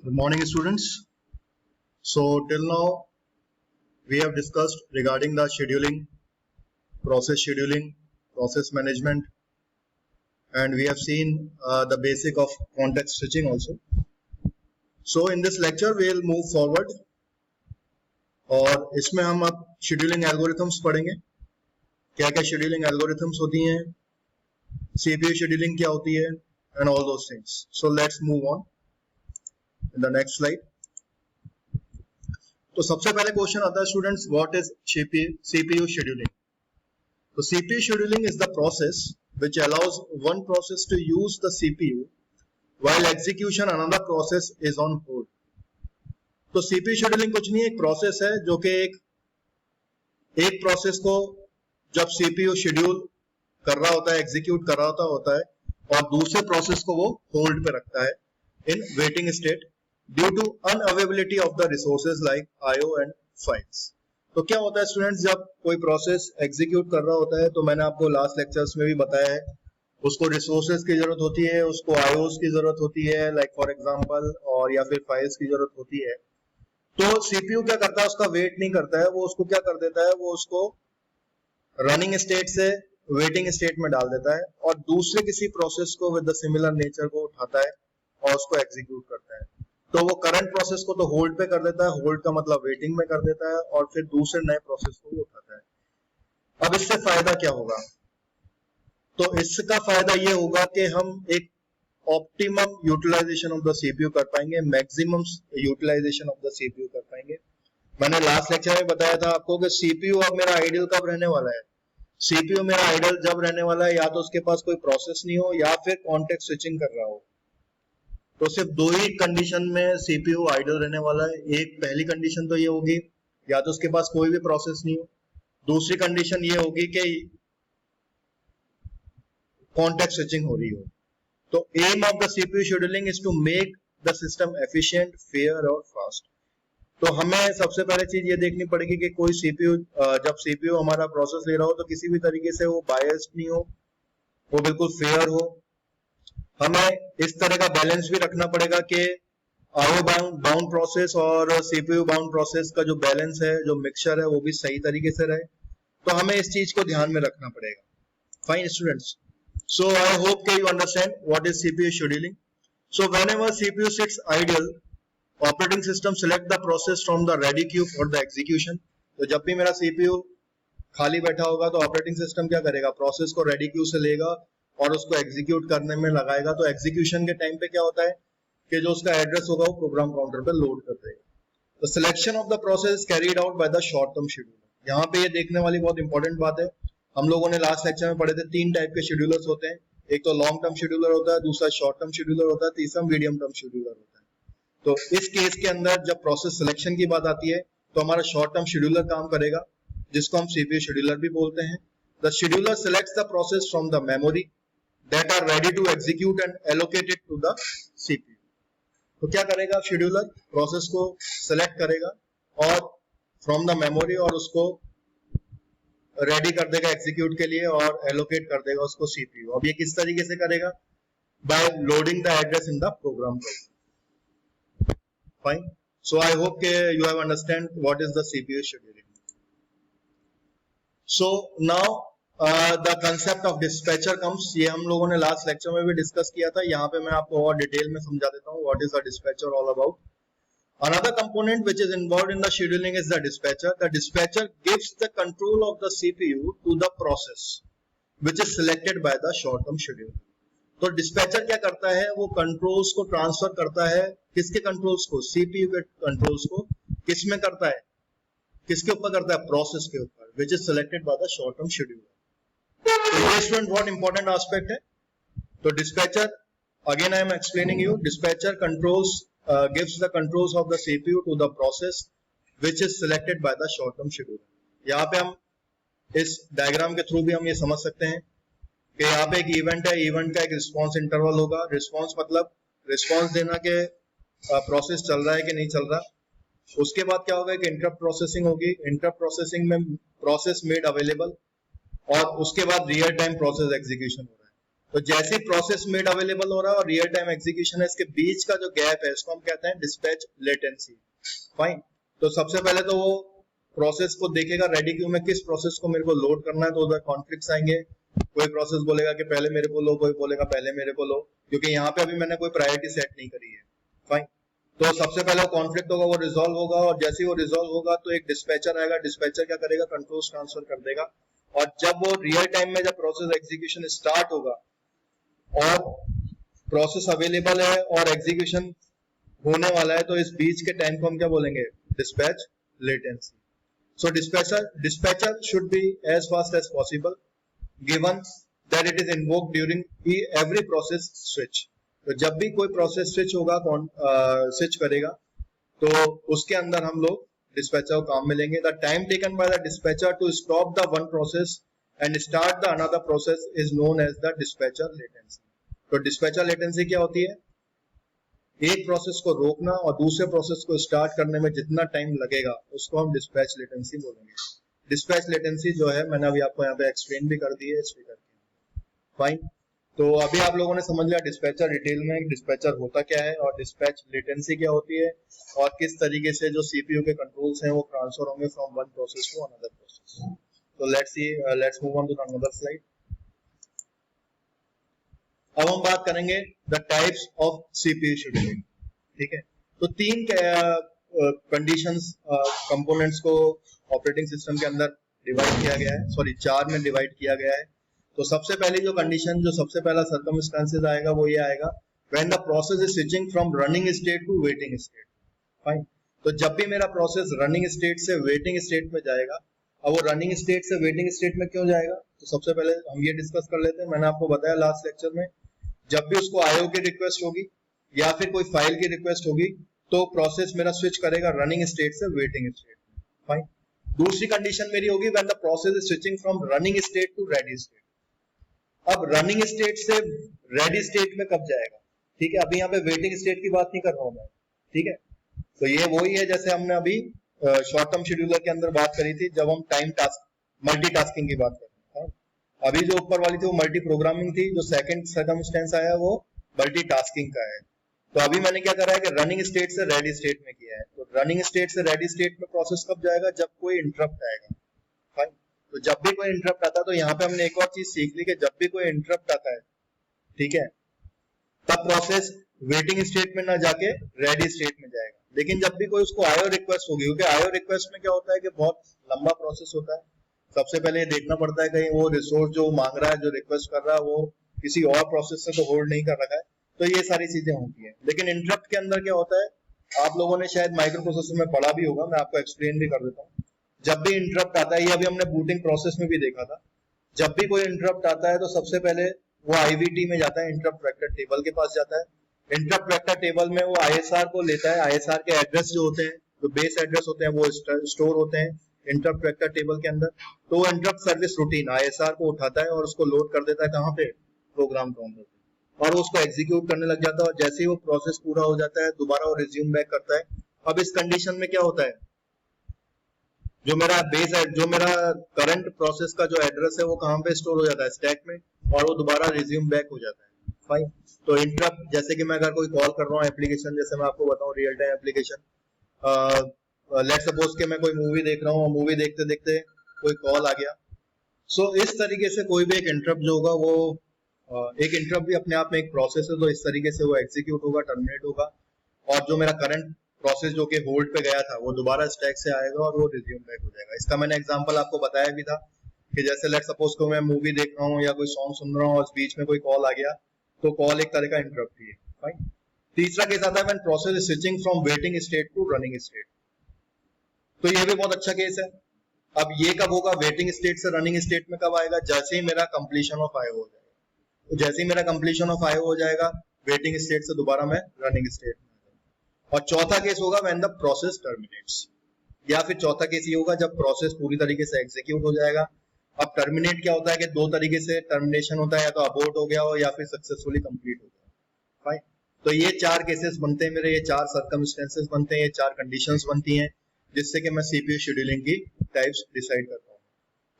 Good morning, students. So till now we have discussed regarding the scheduling, process management, and we have seen the basic of context switching also. So in this lecture we will move forward और इसमें हम अब scheduling algorithms पढ़ेंगे. क्या क्या scheduling algorithms होती हैं, CPU scheduling क्या होती है, and all those things. So let's move on in the next slide. तो सबसे पहले क्वेश्चन आता है students, what is CPU scheduling. तो CPU scheduling is the process which allows one process to use the CPU while execution another process is on hold. तो CPU scheduling कुछ नहीं है, एक प्रोसेस है जो कि एक प्रोसेस को जब CPU शेड्यूल कर रहा होता है, एग्जीक्यूट कर रहा होता है और दूसरे प्रोसेस को वो होल्ड पे रखता है in waiting state due to unavailability of the resources like IO and files. तो क्या होता है स्टूडेंट्स, जब कोई प्रोसेस एग्जीक्यूट कर रहा होता है तो मैंने आपको लास्ट लेक्चर्स में भी बताया है, उसको रिसोर्सेज की जरूरत होती है, उसको IOs की जरूरत होती है लाइक फॉर एग्जांपल, और या फिर फाइल्स की जरूरत होती है. तो CPU क्या करता है, उसका वेट नहीं करता है, वो उसको क्या कर देता है, वो उसको रनिंग स्टेट से वेटिंग स्टेट में डाल देता है और दूसरे किसी प्रोसेस को विद द सिमिलर नेचर को उठाता है और उसको एग्जीक्यूट करता है. तो वो करंट प्रोसेस को तो होल्ड पे कर देता है, होल्ड का मतलब वेटिंग में कर देता है, और फिर दूसरे नए प्रोसेस को वो उठाता है. अब इससे फायदा क्या होगा, तो इसका फायदा ये होगा कि हम एक optimum utilisation of the CPU कर पाएंगे, maximum utilisation of the CPU कर पाएंगे. मैंने लास्ट लेक्चर में बताया था आपको कि CPU अब मेरा आइडल कब रहने वाला है. CPU मेरा आइडल जब रहने वाला है या तो उसके पास कोई प्रोसेस नहीं हो या फिर कॉन्टेक्स्ट स्विचिंग कर रहा हो. तो सिर्फ दो ही कंडीशन में CPU आइडल रहने वाला है. एक पहली कंडीशन तो ये होगी या तो उसके पास कोई भी प्रोसेस नहीं हो, दूसरी कंडीशन ये होगी कि कॉन्टेक्स्ट स्विचिंग हो रही हो. तो aim of the CPU scheduling is to make the system efficient, fair और फास्ट. तो हमें सबसे पहले चीज ये देखनी पड़ेगी कि कोई CPU जब CPU हमारा प्रोसेस ले रहा हो तो किसी भी तरीके से वो बायस्ड नहीं हो, वो बिल्कुल फेयर हो. हमें इस तरह का बैलेंस भी रखना पड़ेगा कि IO बाउंड प्रोसेस और CPU बाउंड प्रोसेस का जो बैलेंस है, जो मिक्सचर है, वो भी सही तरीके से रहे. तो हमें इस चीज को ध्यान में रखना पड़ेगा. Fine students, so I hope that you understand what is CPU scheduling. So whenever CPU sits idle, operating system select the process from the ready queue for the execution. तो जब भी मेरा CPU खाली बैठा होगा तो ऑपरेटिंग सिस्टम क्या करेगा, प्रोसेस को रेडी क्यू से लेगा और उसको एग्जीक्यूट करने में लगाएगा. तो एग्जीक्यूशन के टाइम पे क्या होता है कि जो उसका एड्रेस होगा वो प्रोग्राम काउंटर पे लोड कर देगा. तो selection of the process carried out by the short term scheduler. यहाँ पे ये देखने वाली बहुत इंपॉर्टेंट बात है. हम लोगों ने लास्ट लेक्चर में पढ़े थे तीन टाइप के शेड्यूलर्स होते हैं. एक तो लॉन्ग टर्म शेड्यूलर होता है, दूसरा शॉर्ट टर्म शेड्यूलर होता है, तीसरा मीडियम टर्म शेड्यूलर होता है. तो इस केस के अंदर जब प्रोसेस सिलेक्शन की बात आती है तो हमारा शॉर्ट टर्म शेड्यूलर काम करेगा, जिसको हम CPU शेड्यूलर भी बोलते हैं. The scheduler selects the process from the memory that are ready to execute and allocate it to the CPU. तो क्या करेगा शेड्यूलर, प्रोसेस को सिलेक्ट करेगा और फ्रॉम द मेमोरी और उसको रेडी कर देगा एग्जीक्यूट के लिए और एलोकेट कर देगा उसको CPU. अब ये किस तरीके से करेगा, by loading the address in the program. Fine, so I hope के you have understand what is the CPU scheduling. So now the concept of dispatcher comes. ये हम लोगों ने लास्ट लेक्चर में भी डिस्कस किया था. यहाँ पे मैं आपको और डिटेल में समझा देता हूँ what is the dispatcher all about. Another component which is involved in the scheduling is the dispatcher. The dispatcher gives the control of the CPU to the process which is selected by the short term scheduler. तो dispatcher क्या करता है, वो controls को transfer करता है. किसके controls को, CPU के कंट्रोल्स को किस में करता है, किसके ऊपर करता है, प्रोसेस के ऊपर, which is selected by the short term scheduler. तो ये स्टूडेंट बहुत इंपॉर्टेंट एस्पेक्ट है. तो dispatcher, again I am explaining you, dispatcher controls gives the controls of the CPU to the process which is selected by the short term scheduler. यहाँ पे हम इस diagram के थ्रू भी हम ये समझ सकते हैं कि यहाँ पे एक इवेंट है, इवेंट का एक रिस्पॉन्स इंटरवल होगा. रिस्पॉन्स मतलब रिस्पॉन्स देना कि प्रोसेस चल रहा है कि नहीं चल रहा. उसके बाद क्या होगा, एक इंटरप्ट प्रोसेसिंग होगी. इंटरप्ट प्रोसेसिंग में प्रोसेस मेड अवेलेबल, और उसके बाद रियल टाइम प्रोसेस एग्जीक्यूशन हो रहा है. तो जैसे प्रोसेस मेड अवेलेबल हो रहा है और रियल टाइम एग्जीक्यूशन है, इसके बीच का जो गैप है इसको हम कहते हैं डिस्पैच लेटेंसी। फाइन। तो सबसे पहले तो वो प्रोसेस को देखेगा रेडी क्यू में किस प्रोसेस को मेरे को लोड करना है, तो उधर कॉन्फ्लिक्ट्स आएंगे। कोई प्रोसेस बोलेगा कि पहले मेरे को लो, कोई बोलेगा पहले मेरे को लो, क्योंकि यहाँ पे अभी मैंने कोई प्रायोरिटी सेट नहीं करी है। फाइन। तो सबसे पहले कॉन्फ्लिक्ट होगा, वो रिजॉल्व होगा, और जैसे ही वो रिजॉल्व होगा तो एक डिस्पैचर आएगा। डिस्पैचर क्या करेगा, कंट्रोल्स ट्रांसफर कर देगा, और जब वो रियल टाइम में जब प्रोसेस एग्जीक्यूशन स्टार्ट होगा और प्रोसेस अवेलेबल है और एग्जीक्यूशन होने वाला है, तो इस बीच के टाइम को हम क्या बोलेंगे, dispatch latency. So dispatcher should be as fast as possible given that it is invoked during every process switch। तो जब भी कोई प्रोसेस स्विच होगा, स्विच करेगा, तो उसके अंदर हम लोग डिस्पैचर को काम मिलेंगे। The time taken by the dispatcher to stop the one process and start the another process is known as the dispatcher latency. तो डिस्पैचर लेटेंसी क्या होती है, एक प्रोसेस को रोकना और दूसरे प्रोसेस को स्टार्ट करने में जितना टाइम लगेगा उसको हम डिस्पैच लेटेंसी बोलेंगे। डिस्पैच लेटेंसी जो है मैंने अभी आपको यहाँ पे एक्सप्लेन भी कर दी है इस फिगर के। फाइन। तो अभी आप लोगों ने समझ लिया डिस्पैचर डिटेल में डिस्पैचर होता क्या है और डिस्पैच लेटेंसी क्या होती है, और किस तरीके से जो सीपीयू के कंट्रोल्स हैं वो ट्रांसफर होंगे from one process to another process. तो let's move on to another slide. अब हम बात करेंगे the types of CPU scheduling. ठीक है, तो तीन कंडीशंस कंपोनेंट्स को ऑपरेटिंग सिस्टम के अंदर डिवाइड किया गया है, सॉरी 4 में डिवाइड किया गया है। तो सबसे पहली जो कंडीशन, जो सबसे पहला सर्कमस्टेंसेस आएगा वो ये आएगा, when the process is switching from running state to waiting state. Fine. तो जब भी मेरा प्रोसेस रनिंग स्टेट से वेटिंग स्टेट में जाएगा, अब वो रनिंग स्टेट से वेटिंग स्टेट में क्यों जाएगा, तो सबसे पहले हम ये डिस्कस कर लेते हैं। मैंने आपको बताया लास्ट लेक्चर में, जब भी उसको आईओ की रिक्वेस्ट होगी या फिर कोई फाइल की रिक्वेस्ट होगी तो प्रोसेस मेरा स्विच करेगा रनिंग स्टेट से वेटिंग स्टेट में। फाइन। दूसरी कंडीशन मेरी होगी when the process is switching from running state to ready state. अब रनिंग स्टेट से रेडी स्टेट में कब जाएगा, ठीक है, अभी यहाँ पे वेटिंग स्टेट की बात नहीं कर रहा हूं मैं। ठीक है, तो ये वही है जैसे हमने अभी शॉर्ट टर्म शेड्यूलर के अंदर बात करी थी जब हम टाइम टास्क मल्टीटास्किंग की बात कर रहे हैं। अभी जो ऊपर वाली थी वो मल्टी प्रोग्रामिंग थी, जो सेकंड सर्कमस्टेंस आया वो मल्टीटास्किंग का है। तो अभी मैंने क्या करा है कि रनिंग स्टेट से रेडी स्टेट में किया है। तो रनिंग स्टेट से रेडी स्टेट में प्रोसेस कब जाएगा, जब कोई इंटरप्ट आएगा। फाइन। तो जब भी कोई इंटरप्ट आता है, तो यहाँ पे हमने एक और चीज सीख ली कि जब भी कोई इंटरप्ट आता है, ठीक है, तब प्रोसेस वेटिंग स्टेट में ना जाके रेडी स्टेट में जाएगा। लेकिन जब भी कोई उसको आईओ रिक्वेस्ट होगी, क्योंकि आईओ रिक्वेस्ट में क्या होता है कि बहुत लंबा प्रोसेस होता है, सबसे पहले ये देखना पड़ता है कहीं वो रिसोर्स जो मांग रहा है, जो रिक्वेस्ट कर रहा है, वो किसी और प्रोसेस से तो होल्ड नहीं कर रखा है। तो ये सारी चीजें होती हैं। लेकिन इंटरप्ट के अंदर क्या होता है, आप लोगों ने शायद माइक्रो प्रोसेसर में पढ़ा भी होगा, मैं आपको एक्सप्लेन भी कर देता हूँ। जब भी इंटरप्ट आता है, ये अभी हमने बूटिंग प्रोसेस में भी देखा था, जब भी कोई इंटरप्ट आता है तो सबसे पहले वो आईवीटी में जाता है, इंटरप्ट वेक्टर टेबल के पास जाता है। इंटरप्ट वेक्टर टेबल में वो आईएसआर को लेता है, आईएसआर के एड्रेस जो होते हैं, जो बेस एड्रेस होते हैं, वो स्टोर होते हैं इंटरप्ट वेक्टर टेबल के अंदर। तो वो इंटरप्ट सर्विस रूटीन आईएसआर को उठाता है और उसको लोड कर देता है कहाँ पे, प्रोग्राम काउंटर पे, और वो उसको एग्जीक्यूट करने लग जाता है। और जैसे ही वो प्रोसेस पूरा हो जाता है, दोबारा वो रिज्यूम बैक करता है। अब इस कंडीशन में क्या होता है, जो मेरा बेस है, जो मेरा करंट प्रोसेस का जो एड्रेस है वो कहाँ पे स्टोर हो जाता है, स्टैक में, और वो दोबारा रिज्यूम बैक हो जाता है। फाइन। तो इंटरप्ट, जैसे कि मैं अगर कोई कॉल कर रहा हूँ एप्लीकेशन, जैसे मैं आपको बताऊं real time application, let's suppose कि मैं कोई मूवी देख रहा हूँ और मूवी देखते देखते कोई कॉल आ गया। सो इस तरीके से कोई भी एक इंटरप्ट जो होगा वो एक इंटरप्ट भी अपने आप में एक प्रोसेस है, तो इस तरीके से वो एग्जीक्यूट होगा, टर्मिनेट होगा, और जो मेरा करंट प्रोसेस जो कि होल्ड पे गया था वो दोबारा स्टैक से आएगा और वो रिज्यूम बैक हो जाएगा। इसका मैंने एग्जांपल आपको बताया भी था कि जैसे लेट्स सपोज को मैं मूवी देख रहा हूँ या कोई सॉन्ग सुन रहा हूँ और बीच में कोई कॉल आ गया, तो कॉल एक तरह का इंटरप्ट ही है। फाइन। तीसरा केस आता है when process is switching from waiting state to running state. तो ये भी बहुत अच्छा केस है। अब ये कब होगा, वेटिंग स्टेट से रनिंग स्टेट में कब आएगा, जैसे ही मेरा कंप्लीशन ऑफ आईओ हो जाएगा। तो जैसे ही मेरा कंप्लीशन ऑफ आईओ हो जाएगा, वेटिंग स्टेट से दोबारा मैं रनिंग स्टेट में आ जाऊंगा। और चौथा केस होगा व्हेन द प्रोसेस टर्मिनेट्स, या फिर चौथा केस ये होगा जब प्रोसेस पूरी तरीके से एग्जीक्यूट हो जाएगा। अब टर्मिनेट क्या होता है कि दो तरीके से टर्मिनेशन होता है, या तो अबॉर्ट हो गया हो या फिर सक्सेसफुली कंप्लीट हो गया। फाइन। तो ये 4 केसेस बनते हैं मेरे, ये 4 सर्कमस्टेंसेस बनते हैं, ये 4 कंडीशंस बनती हैं जिससे कि मैं सीपीयू शेड्यूलिंग की टाइप्स डिसाइड करता हूँ।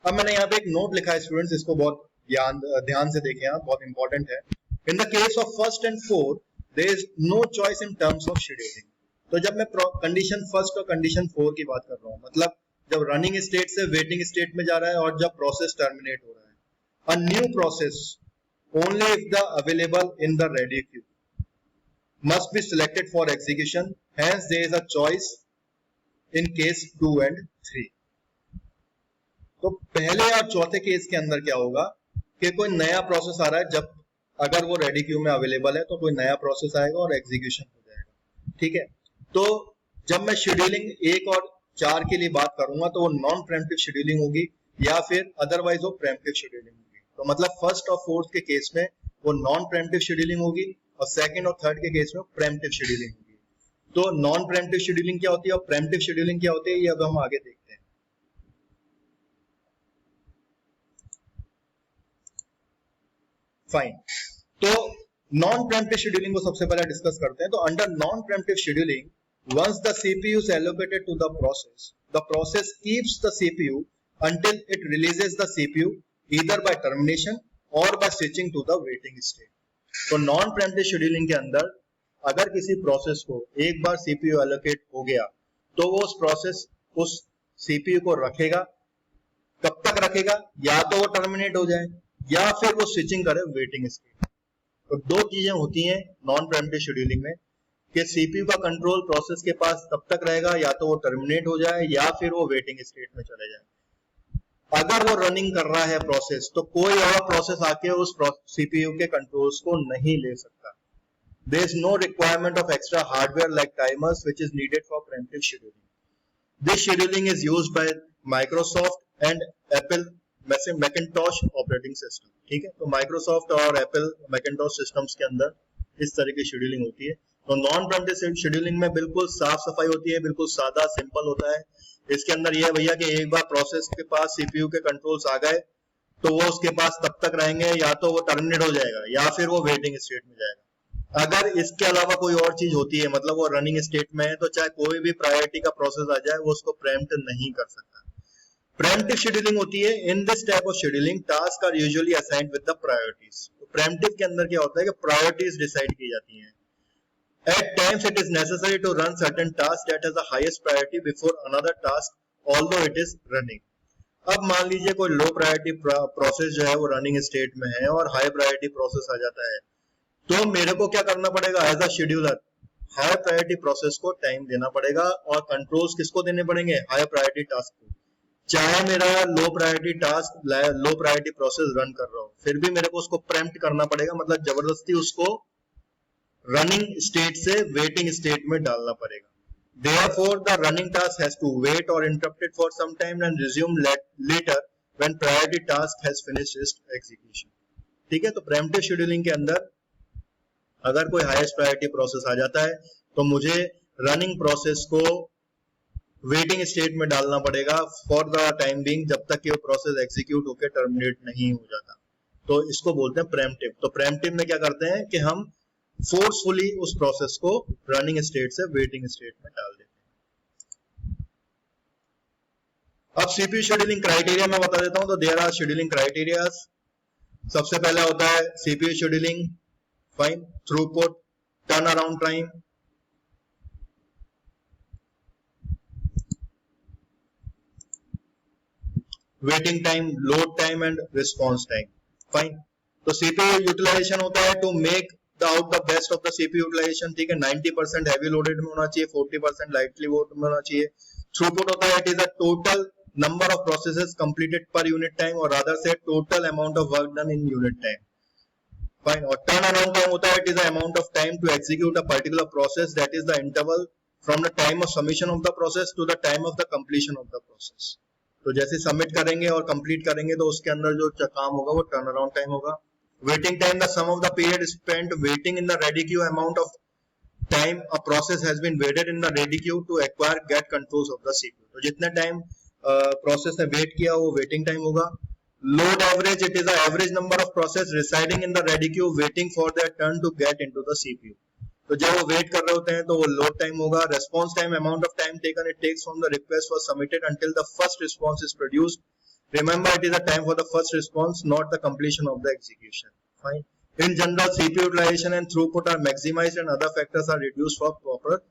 अब मैंने यहाँ पे एक नोट लिखा है स्टूडेंट्स, इसको बहुत ध्यान से देखें आप, बहुत इंपॉर्टेंट है। In the case of first and fourth there is no choice in terms of scheduling. तो जब मैं कंडीशन फर्स्ट और कंडीशन 4 की बात कर रहा हूँ, मतलब जब रनिंग स्टेट से वेटिंग स्टेट में जा रहा है और जब प्रोसेस टर्मिनेट हो रहा है, a new process only if the available in the ready Q must be selected for execution, hence there is a choice in case 2 and 3। तो पहले और चौथे केस के अंदर क्या होगा कि कोई नया प्रोसेस आ रहा है, जब अगर वो रेडी क्यू में अवेलेबल है तो कोई नया प्रोसेस आएगा और एग्जीक्यूशन हो जाएगा, ठीक है। तो जब मैं शेड्यूलिंग 1 और 4 के लिए बात करूंगा तो वो नॉन प्रेम्प्टिव शेड्यूलिंग होगी या फिर अदरवाइज वो प्रेम्प्टिव शेड्यूलिंग होगी। तो मतलब फर्स्ट और फोर्थ के केस में वो नॉन प्रेम्प्टिव शेड्यूलिंग होगी और सेकंड और थर्ड के केस में प्रेम्प्टिव शेड्यूलिंग होगी। तो नॉन प्रेम्प्टिव शेड्यूलिंग क्या होती है और प्रेम्प्टिव शेड्यूलिंग क्या होती है, ये अब हम आगे देखते हैं। फाइन, तो नॉन प्रेम्प्टिव शेड्यूलिंग को सबसे पहले डिस्कस करते हैं। तो under non preemptive scheduling, once the CPU is allocated to the process keeps the CPU until it releases the CPU either by termination or by switching to the waiting state। तो non preemptive scheduling के अंदर अगर किसी process को एक बार CPU allocate हो गया तो वो उस प्रोसेस उस CPU को रखेगा। कब तक रखेगा, या तो वो टर्मिनेट हो जाए या फिर वो स्विचिंग करे वेटिंग स्टेट। तो दो चीजें होती हैं नॉन प्रेम्प्टिव शेड्यूलिंग में कि CPU का कंट्रोल प्रोसेस के पास तब तक रहेगा या तो वो टर्मिनेट हो जाए या फिर वो वेटिंग स्टेट में चले जाए। अगर वो रनिंग कर रहा है प्रोसेस तो कोई और प्रोसेस आके उस CPU के कंट्रोल्स को नहीं ले सकता। There is no requirement of extra hardware like timers which is needed for preemptive scheduling. This scheduling is used by Microsoft and Apple Macintosh operating system, ठीक है। तो माइक्रोसॉफ्ट और एप्पल मैकिन्टॉश सिस्टम्स के अंदर इस तरह की शेड्यूलिंग होती है। तो नॉन प्रेम्प्टिव शेड्यूलिंग में बिल्कुल साफ सफाई होती है, बिल्कुल सादा सिंपल होता है। इसके अंदर यह भैया कि एक बार प्रोसेस के पास CPU के कंट्रोल्स आ गए तो वो उसके पास तब तक रहेंगे या तो वो टर्मिनेट हो जाएगा या फिर वो वेटिंग स्टेट में जाएगा। अगर इसके अलावा कोई और चीज होती है, मतलब वो रनिंग स्टेट में है, तो चाहे कोई भी प्रायोरिटी का प्रोसेस आ जाए वो उसको प्रेम्प्ट नहीं कर सकता। प्रेम्प्टिव शेड्यूलिंग होती है, in this type of scheduling task are usually assigned with the priorities. तो प्रेम्प्टिव के अंदर क्या होता है कि प्रायोरिटीज डिसाइड की जाती हैं। At times it is necessary to run certain tasks that has the highest priority before another task, although it is running। अब मान लीजिए कोई लो प्रायोरिटी प्रोसेस जो है वो रनिंग स्टेट में है और हाई प्रायोरिटी प्रोसेस आ जाता है, तो मेरे को क्या करना पड़ेगा as a scheduler, high priority process को टाइम देना पड़ेगा और कंट्रोल्स किसको देने पड़ेंगे, हाई प्रायोरिटी टास्क को। चाहे मेरा लो प्रायोरिटी प्रोसेस रन कर रहा हो, फिर भी मेरे को उसको प्रेम्प्ट करना पड़ेगा, मतलब जबरदस्ती उसको रनिंग स्टेट से वेटिंग स्टेट में डालना पड़ेगा। Therefore, the running task has to wait or interrupted for some time and resume later when priority task has finished its execution। ठीक है, तो प्रेम्प्टिव शेड्यूलिंग के अंदर अगर कोई हाईएस्ट प्रायोरिटी प्रोसेस आ जाता है तो मुझे रनिंग प्रोसेस को वेटिंग स्टेट में डालना पड़ेगा फॉर द टाइम बीइंग, जब तक कि वो प्रोसेस एग्जीक्यूट होकर टर्मिनेट नहीं हो जाता। तो इसको बोलते हैं प्रेम्प्टिव। तो प्रेम्प्टिव में क्या करते हैं कि हम फोर्सफुली उस प्रोसेस को रनिंग स्टेट से वेटिंग स्टेट में डाल देते हैं। अब CPU शेड्यूलिंग क्राइटेरिया मैं बता देता हूं। तो देयर आर शेड्यूलिंग क्राइटेरिया। सबसे पहला होता है CPU scheduling, fine, throughput, turn around time, waiting time, load time and response time, fine. तो CPU यूटिलाइजेशन होता है to make out the best of the CPU utilisation, ठीक है। 90% हैवी लोडेड में होना चाहिए, 40% लाइटली लोडेड में होना चाहिए। थ्रूपुट होता है it is a total number of processes completed per unit time और रादर से total amount of work done in unit time, fine. और टर्न अराउंड टाइम होता है it is the amount of time to execute a particular process, that is the interval from the time of submission of the process to the time of the completion of the process. तो जैसे submit करेंगे और complete करेंगे तो उसके अंदर जो काम होगा वो टर्न अराउंड टाइम होगा। Waiting time, the sum of the period spent waiting in the ready queue, amount of time a process has been waited in the ready queue to acquire get controls of the CPU। तो जितने time process ने wait किया वो waiting time होगा। Load average, it is the average number of process residing in the ready queue waiting for their turn to get into the CPU। तो जब वो wait कर रहे होते हैं तो वो लोड टाइम होगा। Response time, amount of time taken it takes from the request was submitted until the first response is produced Remember, it is a time for the first response, not the completion of the execution. Fine. In general, CPU utilization and throughput are maximized and other factors are reduced for proper